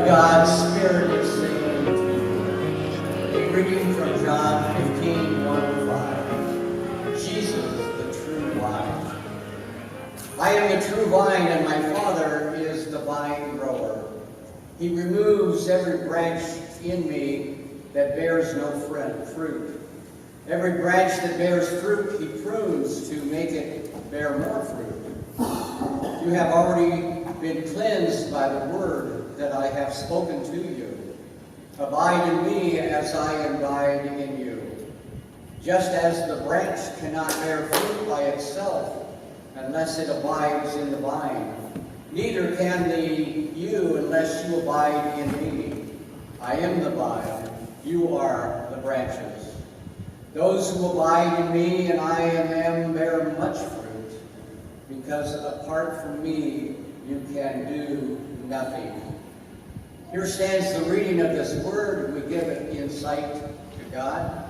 God's Spirit is saying, a reading from John 15:1-5. Jesus, the true vine. I am the true vine, and my Father is the vine grower. He removes every branch in me that bears no fruit. Every branch that bears fruit, he prunes to make it bear more fruit. You have already been cleansed by the word that I have spoken to you. Abide in me as I abide in you. Just as the branch cannot bear fruit by itself unless it abides in the vine, neither can you unless you abide in me. I am the vine, you are the branches. Those who abide in me and I in them bear much fruit, because apart from me you can do nothing. Here stands the reading of this word. We give it insight to God,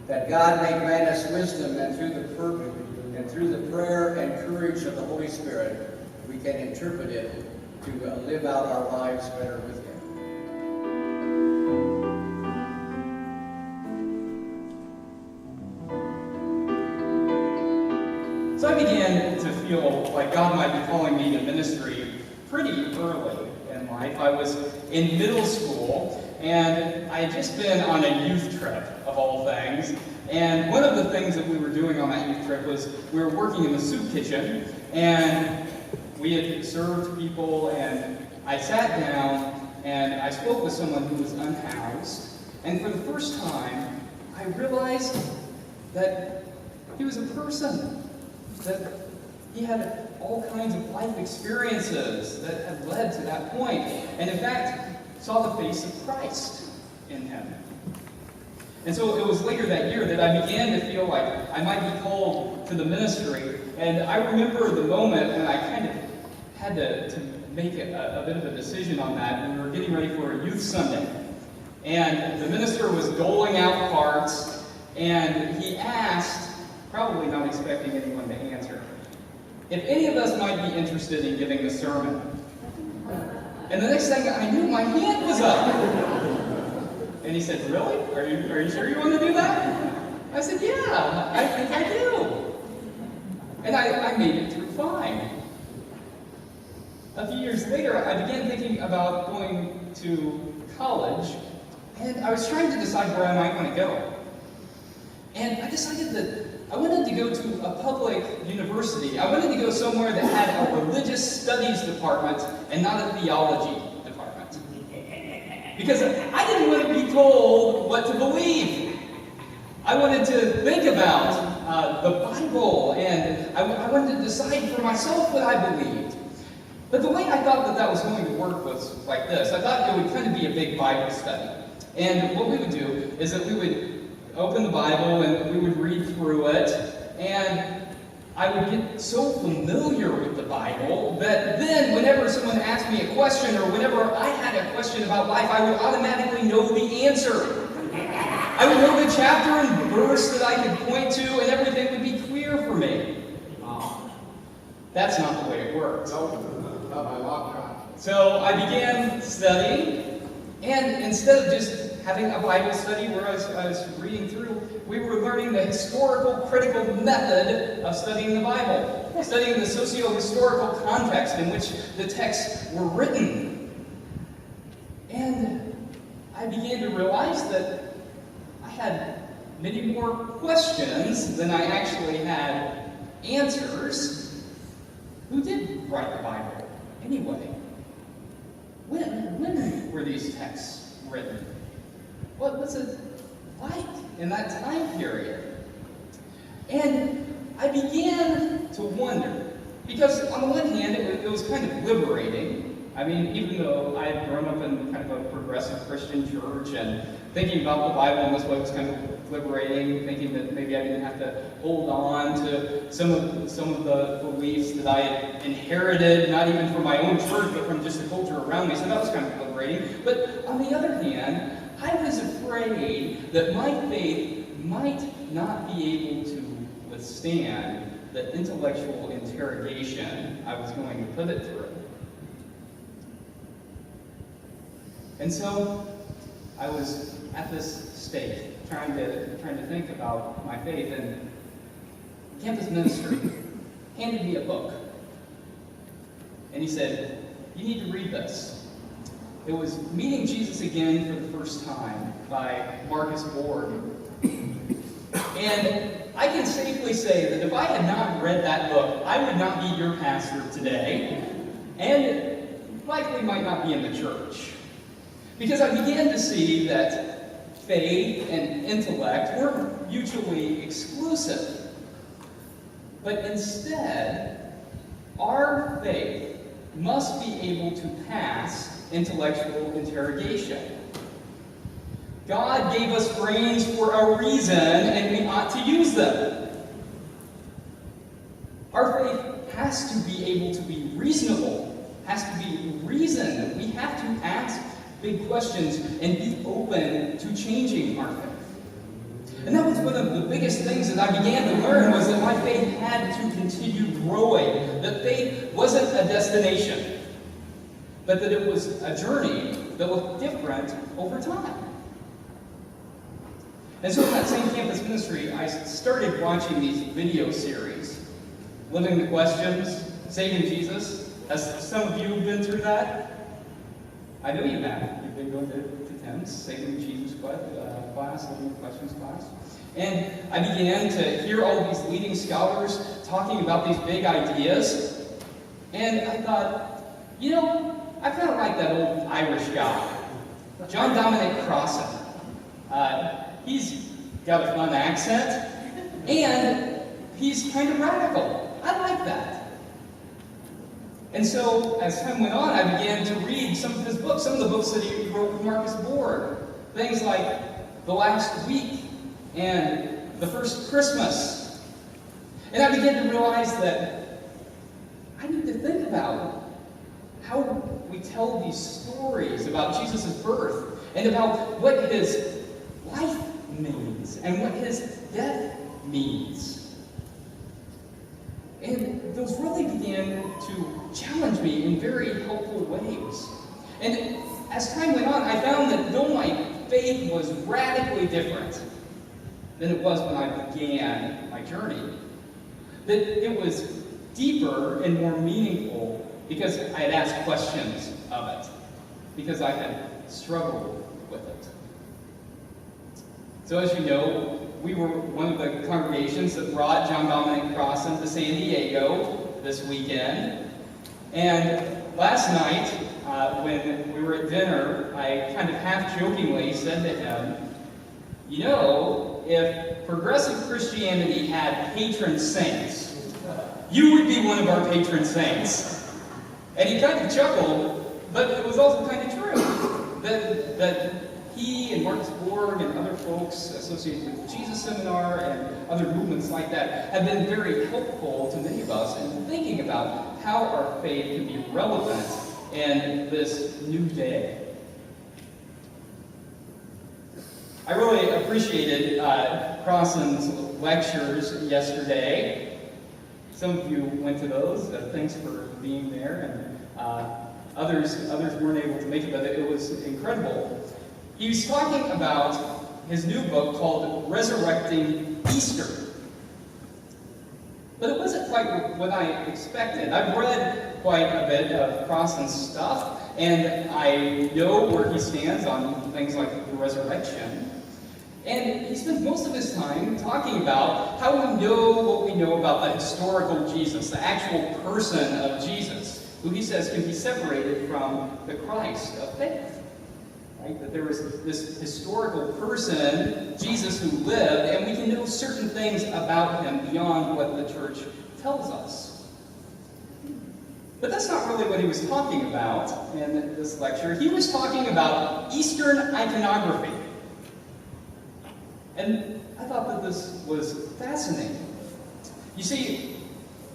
that God may grant us wisdom, and through the prayer and courage of the Holy Spirit, we can interpret it to live out our lives better with Him. So I began to feel like God might be calling me to ministry pretty early in life. I was in middle school, and I had just been on a youth trip, of all things. And one of the things that we were doing on that youth trip was we were working in the soup kitchen, and we had served people, and I sat down, and I spoke with someone who was unhoused. And for the first time, I realized that he was a person, that he had all kinds of life experiences that had led to that point, and in fact, saw the face of Christ in him. And so it was later that year that I began to feel like I might be called to the ministry, and I remember the moment when I kind of had to make a bit of a decision on that. We were getting ready for a youth Sunday, and the minister was doling out cards, and he asked, probably not expecting anyone to answer, if any of us might be interested in giving the sermon. And the next thing I knew, my hand was up. And he said, really? Are you sure you want to do that? I said, yeah, I think I do. And I made it through fine. A few years later, I began thinking about going to college, and I was trying to decide where I might want to go. And I decided that I wanted to go to a public university. I wanted to go somewhere that had a religious studies department and not a theology department. Because I didn't want to be told what to believe. I wanted to think about the Bible, and I wanted to decide for myself what I believed. But the way I thought that was going to work was like this. I thought it would kind of be a big Bible study. And what we would do is that we would open the Bible and we would read through it, and I would get so familiar with the Bible that then whenever someone asked me a question, or whenever I had a question about life, I would automatically know the answer. I would know the chapter and verse that I could point to, and everything would be clear for me. That's not the way it works. So I began studying, and instead of just having a Bible study where I was reading through, we were learning the historical critical method of studying the Bible, studying the socio-historical context in which the texts were written. And I began to realize that I had many more questions than I actually had answers. Who did write the Bible anyway? When were these texts written? What was it like in that time period? And I began to wonder, because on the one hand, it was kind of liberating. I mean, even though I had grown up in kind of a progressive Christian church, and thinking about the Bible in this way was kind of liberating, thinking that maybe I didn't have to hold on to some of the beliefs that I had inherited, not even from my own church, but from just the culture around me. So that was kind of liberating. But on the other hand, I was afraid that my faith might not be able to withstand the intellectual interrogation I was going to put it through. And so I was at this state, trying to think about my faith, and campus ministry handed me a book. And he said, "You need to read this." It was Meeting Jesus Again for the First Time by Marcus Borg. And I can safely say that if I had not read that book, I would not be your pastor today, and likely might not be in the church. Because I began to see that faith and intellect weren't mutually exclusive. But instead, our faith must be able to pass intellectual interrogation. God gave us brains for a reason, and we ought to use them. Our faith has to be able to be reasonable, has to be reasoned. We have to ask big questions and be open to changing our faith. And that was one of the biggest things that I began to learn, was that my faith had to continue growing. That faith wasn't a destination, but that it was a journey that looked different over time. And so in that same campus ministry, I started watching these video series. Living the Questions, Saving Jesus. Has some of you been through that? I know you have. You've been going to Tim's Saving Jesus class, Living the Questions class. And I began to hear all these leading scholars talking about these big ideas. And I thought, I kind of like that old Irish guy, John Dominic Crossan. He's got a fun accent, and he's kind of radical. I like that. And so, as time went on, I began to read some of his books, some of the books that he wrote with Marcus Borg. Things like The Last Week and The First Christmas. And I began to realize that I need to think about how we tell these stories about Jesus' birth and about what his life means and what his death means. And those really began to challenge me in very helpful ways. And as time went on, I found that though my faith was radically different than it was when I began my journey, that it was deeper and more meaningful because I had asked questions of it, because I had struggled with it. So as you know, we were one of the congregations that brought John Dominic Crossan to San Diego this weekend. And last night, when we were at dinner, I kind of half-jokingly said to him, if progressive Christianity had patron saints, you would be one of our patron saints. And he kind of chuckled, but it was also kind of true. That he and Marcus Borg and other folks associated with the Jesus Seminar and other movements like that have been very helpful to many of us in thinking about how our faith can be relevant in this new day. I really appreciated Crossan's lectures yesterday. Some of you went to those. Thanks for being there, and others weren't able to make it, but it was incredible. He was talking about his new book called Resurrecting Easter. But it wasn't quite what I expected. I've read quite a bit of Crossan's stuff, and I know where he stands on things like the resurrection. And he spends most of his time talking about how we know what we know about the historical Jesus, the actual person of Jesus, who he says can be separated from the Christ of faith. Right? That there was this historical person, Jesus, who lived, and we can know certain things about him beyond what the church tells us. But that's not really what he was talking about in this lecture. He was talking about Eastern iconography. And I thought that this was fascinating. You see,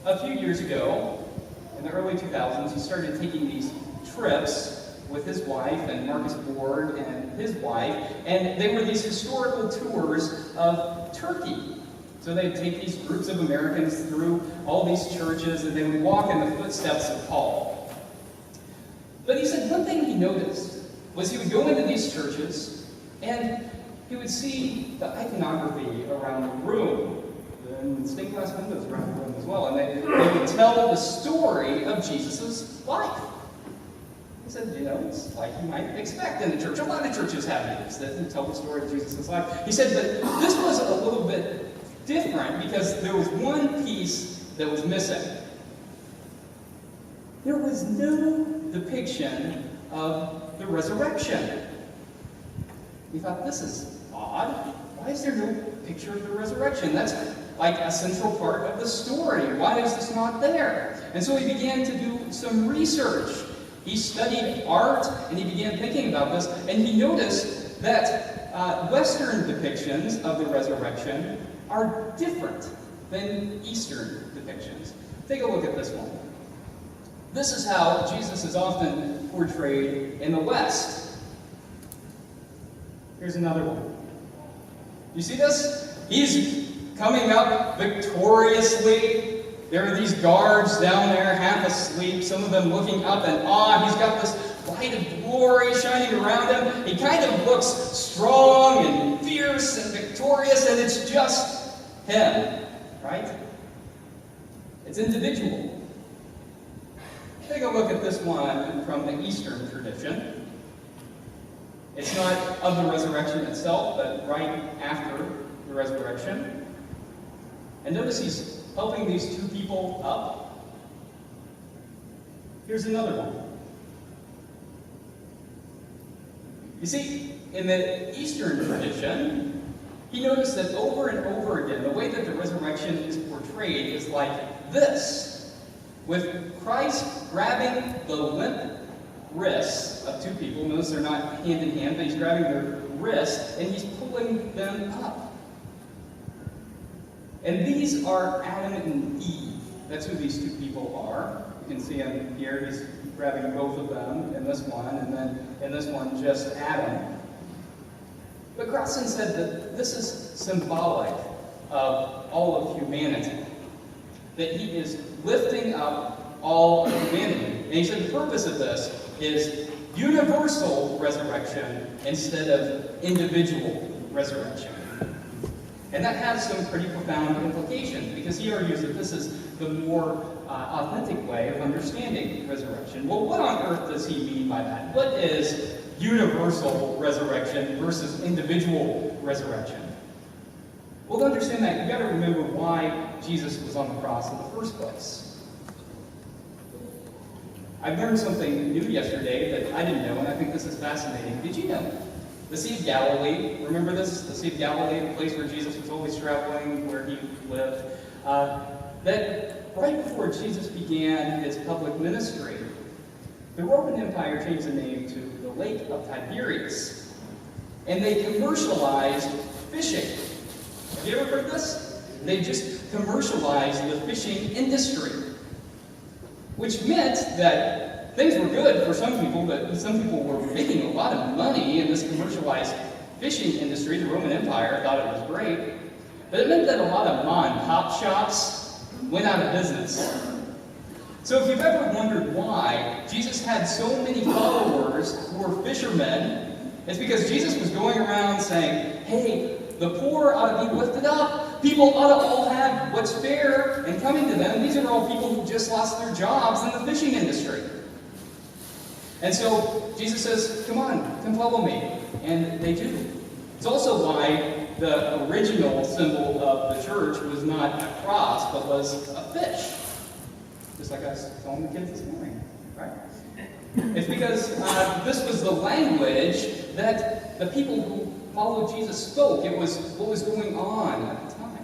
a few years ago, in the early 2000s, he started taking these trips with his wife and Marcus Borg and his wife, and they were these historical tours of Turkey. So they'd take these groups of Americans through all these churches, and they would walk in the footsteps of Paul. But he said one thing he noticed was he would go into these churches and he would see the iconography around the room, and stained glass windows around the room as well, and they would tell the story of Jesus' life. He said, it's like you might expect in the church. A lot of churches have these that tell the story of Jesus' life. He said, but this was a little bit different because there was one piece that was missing. There was no depiction of the resurrection. We thought, this is odd. Why is there no picture of the resurrection? That's like a central part of the story. Why is this not there? And so he began to do some research. He studied art, and he began thinking about this, and he noticed that Western depictions of the resurrection are different than Eastern depictions. Take a look at this one. This is how Jesus is often portrayed in the West. Here's another one. You see this? He's coming up victoriously. There are these guards down there, half asleep, some of them looking up in awe. He's got this light of glory shining around him. He kind of looks strong and fierce and victorious, and it's just him, right? It's individual. Take a look at this one from the Eastern tradition. It's not of the resurrection itself, but right after the resurrection. And notice he's helping these two people up. Here's another one. You see, in the Eastern tradition, he noticed that over and over again, the way that the resurrection is portrayed is like this, with Christ grabbing the limp wrists of two people. Notice they're not hand in hand, but he's grabbing their wrists and he's pulling them up. And these are Adam and Eve. That's who these two people are. You can see him here. He's grabbing both of them in this one, and then in this one, just Adam. But Crossan said that this is symbolic of all of humanity, that he is lifting up all of humanity. And he said the purpose of this is universal resurrection instead of individual resurrection. And that has some pretty profound implications, because he argues that this is the more authentic way of understanding resurrection. Well, what on earth does he mean by that? What is universal resurrection versus individual resurrection? Well, to understand that, you've got to remember why Jesus was on the cross in the first place. I learned something new yesterday that I didn't know, and I think this is fascinating. Did you know the Sea of Galilee, remember this? The Sea of Galilee, the place where Jesus was always traveling, where he lived. That right before Jesus began his public ministry, the Roman Empire changed the name to the Lake of Tiberias. And they commercialized fishing. Have you ever heard this? They just commercialized the fishing industry. Which meant that things were good for some people, but some people were making a lot of money in this commercialized fishing industry. The Roman Empire thought it was great. But it meant that a lot of mom-and-pop shops went out of business. So if you've ever wondered why Jesus had so many followers who were fishermen, it's because Jesus was going around saying, hey, the poor ought to be lifted up. People ought to all have what's fair and coming to them. These are all people who just lost their jobs in the fishing industry. And so Jesus says, come on, come follow me. And they do. It's also why the original symbol of the church was not a cross, but was a fish. Just like I was telling the kids this morning, right? It's because this was the language that the people who followed Jesus spoke. It was what was going on at the time.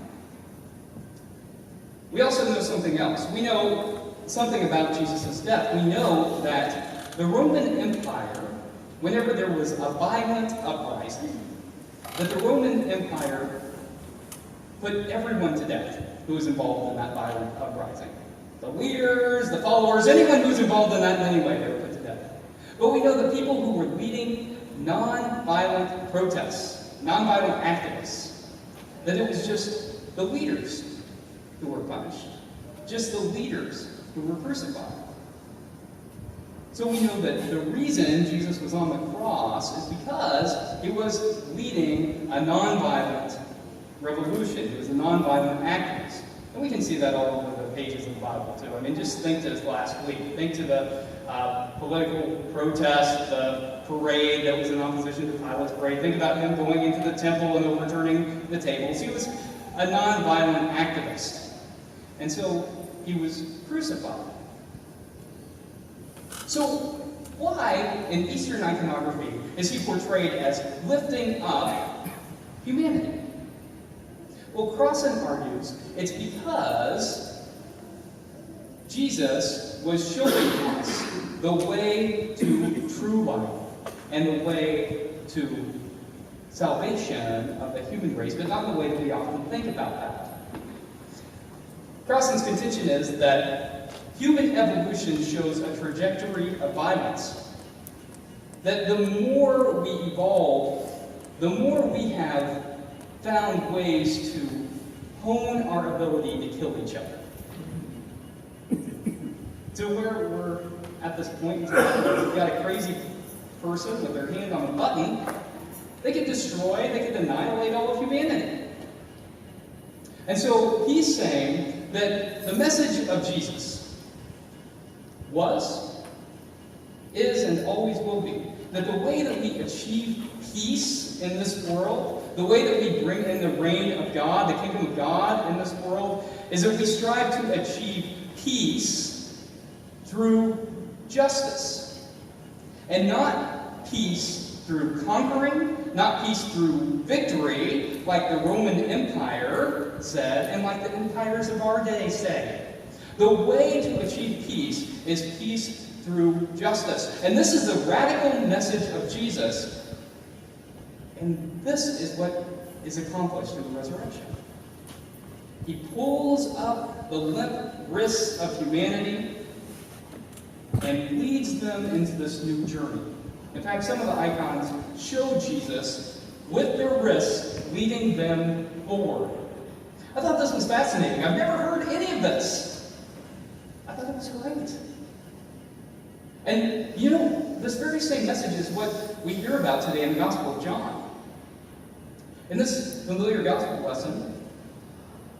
We also know something else. We know something about Jesus' death. We know that the Roman Empire, whenever there was a violent uprising, that the Roman Empire put everyone to death who was involved in that violent uprising. The leaders, the followers, anyone who was involved in that in any way, they were put to death. But we know the people who were leading non-violent protests, non-violent activists, that it was just the leaders who were punished, just the leaders who were crucified. So we know that the reason Jesus was on the cross is because he was leading a nonviolent revolution. He was a nonviolent activist. And we can see that all over the pages of the Bible, too. I mean, just think to this last week. Think to the political protest, the parade that was in opposition to Pilate's parade. Think about him going into the temple and overturning the tables. He was a nonviolent activist. And so he was crucified. So why, in Eastern iconography, is he portrayed as lifting up humanity? Well, Crossan argues it's because Jesus was showing us the way to true life and the way to salvation of the human race, but not the way that we often think about that. Crossan's contention is that human evolution shows a trajectory of violence. That the more we evolve, the more we have found ways to hone our ability to kill each other. To where we're at this point, we've got a crazy person with their hand on a button. They could destroy, they could annihilate all of humanity. And so he's saying that the message of Jesus was, is, and always will be that the way that we achieve peace in this world, the way that we bring in the reign of God, the kingdom of God in this world, is that we strive to achieve peace through justice. And not peace through conquering, not peace through victory, like the Roman Empire said, and like the empires of our day say. The way to achieve peace is peace through justice. And this is the radical message of Jesus. And this is what is accomplished in the resurrection. He pulls up the limp wrists of humanity and leads them into this new journey. In fact, some of the icons show Jesus with their wrists leading them forward. I thought this was fascinating. I've never heard any of this. I thought it was great. And you know, this very same message is what we hear about today in the Gospel of John. In this familiar gospel lesson,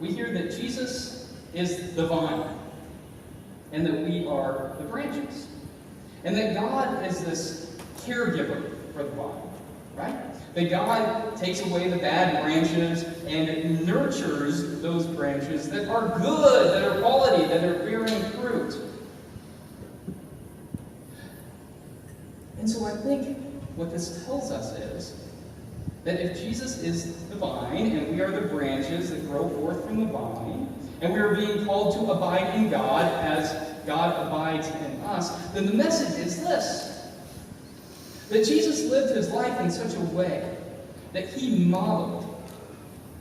we hear that Jesus is the vine, and that we are the branches. And that God is this caregiver for the vine, right? That God takes away the bad branches and nurtures those branches that are good, that are quality, that are bearing fruit. And so I think what this tells us is that if Jesus is the vine, and we are the branches that grow forth from the vine, and we are being called to abide in God as God abides in us, then the message is this: that Jesus lived his life in such a way that he modeled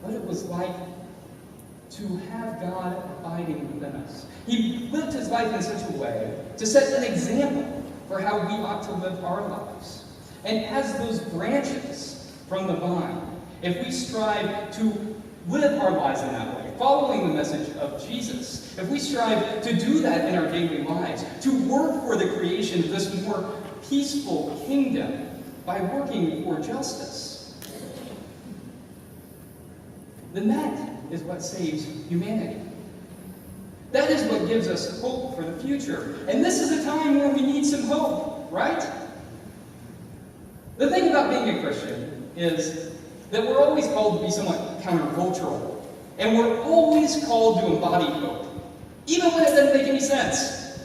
what it was like to have God abiding within us. He lived his life in such a way to set an example for how we ought to live our lives. And as those branches from the vine, if we strive to live our lives in that way, following the message of Jesus, if we strive to do that in our daily lives, to work for the creation of this more peaceful kingdom by working for justice, then that is what saves humanity. That is what gives us hope for the future. And this is a time where we need some hope, right? The thing about being a Christian is that we're always called to be somewhat countercultural. And we're always called to embody hope, even when it doesn't make any sense.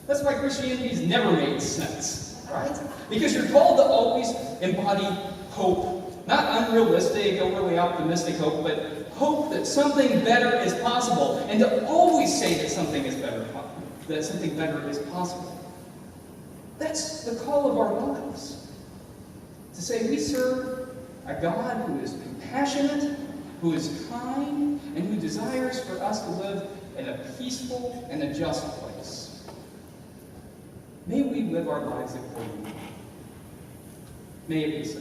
That's why Christianity has never made sense, right? Because you're called to always embody hope. Not unrealistic, overly optimistic hope, but hope that something better is possible. And to always say that something is better, that something better is possible. That's the call of our lives. To say we serve a God who is compassionate, who is kind, and who desires for us to live in a peaceful and a just place. May we live our lives accordingly. May it be so.